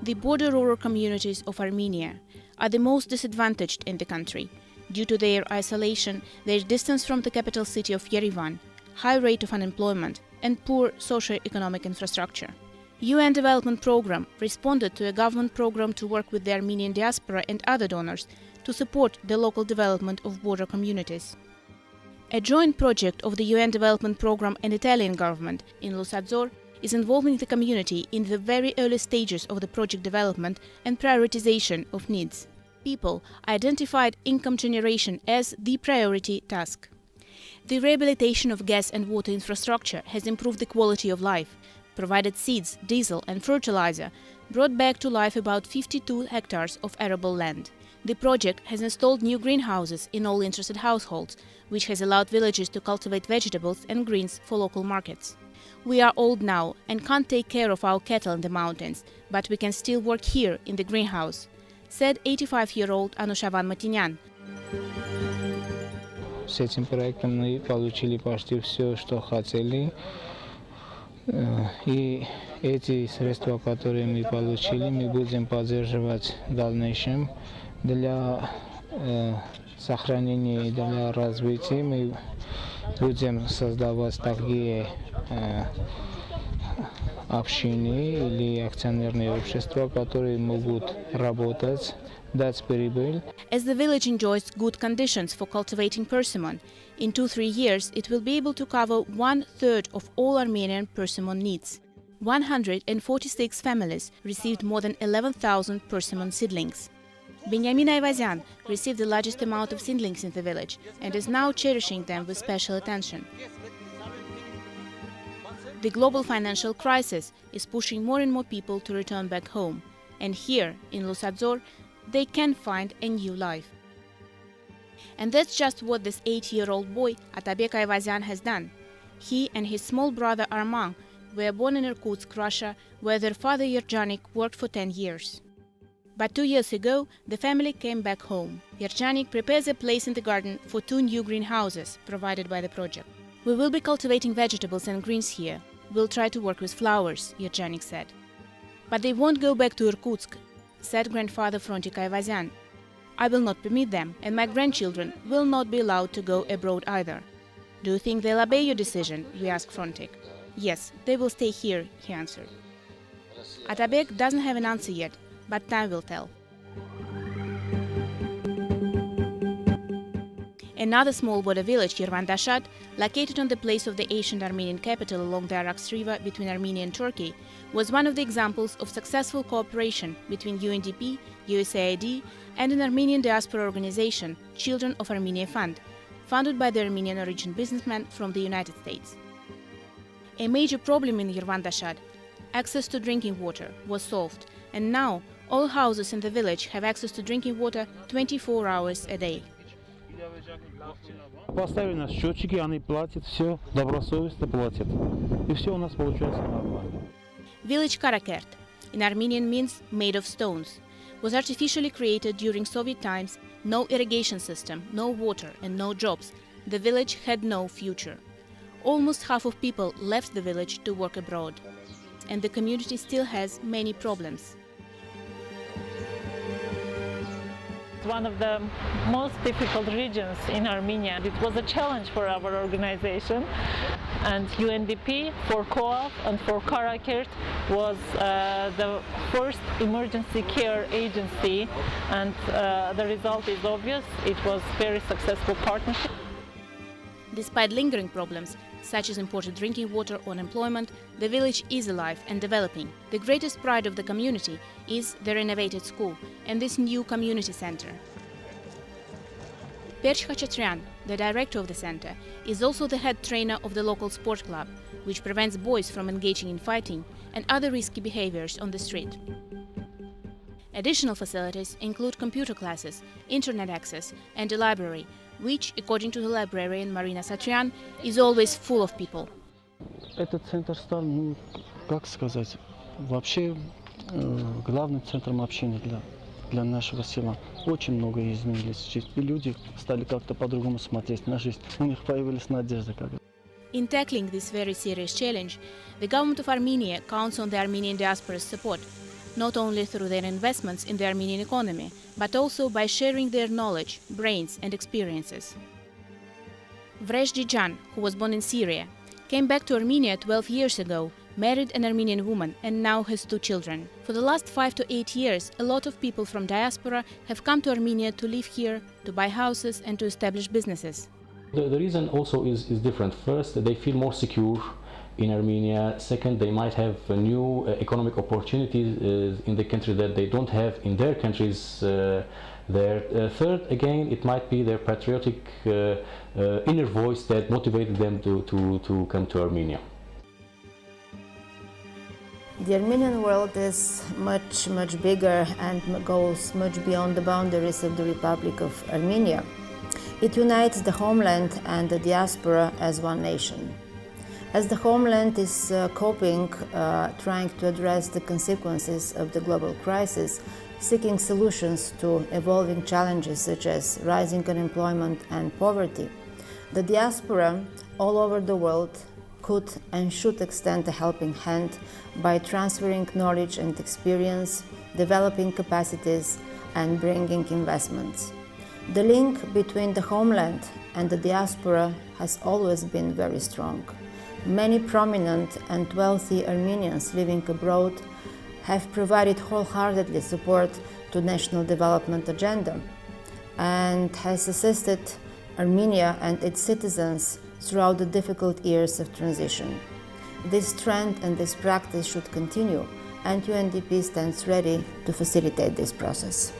The border rural communities of Armenia are the most disadvantaged in the country due to their isolation, their distance from the capital city of Yerevan, high rate of unemployment, and poor socio-economic infrastructure. UN Development Program responded to a government program to work with the Armenian diaspora and other donors to support the local development of border communities. A joint project of the UN Development Program and Italian government in Lusadzor is involving the community in the very early stages of the project development and prioritization of needs. People identified income generation as the priority task. The rehabilitation of gas and water infrastructure has improved the quality of life, provided seeds, diesel and fertilizer, brought back to life about 52 hectares of arable land. The project has installed new greenhouses in all interested households, which has allowed villagers to cultivate vegetables and greens for local markets. We are old now and can't take care of our cattle in the mountains, but we can still work here in the greenhouse, said 85-year-old Anushavan Matinyan. С этим проектом мы получили почти все, что хотели. И эти средства, которые мы получили, мы будем поддерживать в дальнейшем. Для сохранения и для развития мы будем создавать такие общины или акционерные общества, которые могут работать, дать прибыль. As the village enjoys good conditions for cultivating persimmon, in 2-3 years it will be able to cover 1/3 of all Armenian persimmon needs. 146 families received more than 11,000 persimmon seedlings. Benjamin Ayvazyan received the largest amount of seedlings in the village and is now cherishing them with special attention. The global financial crisis is pushing more and more people to return back home, and here, in Lusadzor, they can find a new life. And that's just what this 8-year-old boy, Atabek Ayvazyan, has done. He and his small brother Arman were born in Irkutsk, Russia, where their father Yerjanik worked for 10 years. But 2 years ago, the family came back home. Yerjanik prepares a place in the garden for 2 new greenhouses provided by the project. We will be cultivating vegetables and greens here. We'll try to work with flowers, Yerjanik said. But they won't go back to Irkutsk, said grandfather Frontik Ayvazyan. I will not permit them, and my grandchildren will not be allowed to go abroad either. Do you think they'll obey your decision? We asked Frontik. Yes, they will stay here, he answered. Atabek doesn't have an answer yet, but time will tell. Another small border village, Yervan-Dashat, located on the place of the ancient Armenian capital along the Arax River between Armenia and Turkey, was one of the examples of successful cooperation between UNDP, USAID, and an Armenian diaspora organization, Children of Armenia Fund, funded by the Armenian origin businessman from the United States. A major problem in Yervan-Dashat, access to drinking water, was solved, and now all houses in the village have access to drinking water 24 hours a day. Поставили нас счетчики, они платят, все добросовестно платят. И все у нас получается нормально. Village Karakert, in Armenian means made of stones, was artificially created during Soviet times. No irrigation system, no water and no jobs. The village had no future. Almost half of people left the village to work abroad. And the community still has many problems. One of the most difficult regions in Armenia. It was a challenge for our organization, and UNDP for Co-op and for Karakert was the first emergency care agency, and the result is obvious. It was a very successful partnership. Despite lingering problems, such as imported drinking water or unemployment, the village is alive and developing. The greatest pride of the community is the renovated school and this new community center. Perch Khachaturian, the director of the center, is also the head trainer of the local sport club, which prevents boys from engaging in fighting and other risky behaviors on the street. Additional facilities include computer classes, internet access, and a library, which, according to the librarian Marina Satrian, is always full of people. Этот центр стал, как сказать, вообще главным центром общения для нашего села. Очень много изменилось. И люди стали как-то по-другому смотреть на жизнь. У них появилась надежда. In tackling this very serious challenge, the government of Armenia counts on the Armenian diaspora's support. not only through their investments in the Armenian economy, but also by sharing their knowledge, brains and experiences. Vreshdi, who was born in Syria, came back to Armenia 12 years ago, married an Armenian woman and now has 2 children. For the last 5 to 8 years, a lot of people from diaspora have come to Armenia to live here, to buy houses and to establish businesses. The reason also is different. First, they feel more secure in Armenia. Second, they might have new economic opportunities in the country that they don't have in their countries there. Third, again, it might be their patriotic inner voice that motivated them to come to Armenia. The Armenian world is much bigger and goes much beyond the boundaries of the Republic of Armenia. It unites the homeland and the diaspora as one nation. As the homeland is coping, trying to address the consequences of the global crisis, seeking solutions to evolving challenges such as rising unemployment and poverty, the diaspora all over the world could and should extend a helping hand by transferring knowledge and experience, developing capacities, and bringing investments. The link between the homeland and the diaspora has always been very strong. Many prominent and wealthy Armenians living abroad have provided wholeheartedly support to national development agenda and has assisted Armenia and its citizens throughout the difficult years of transition. This trend and this practice should continue, and UNDP stands ready to facilitate this process.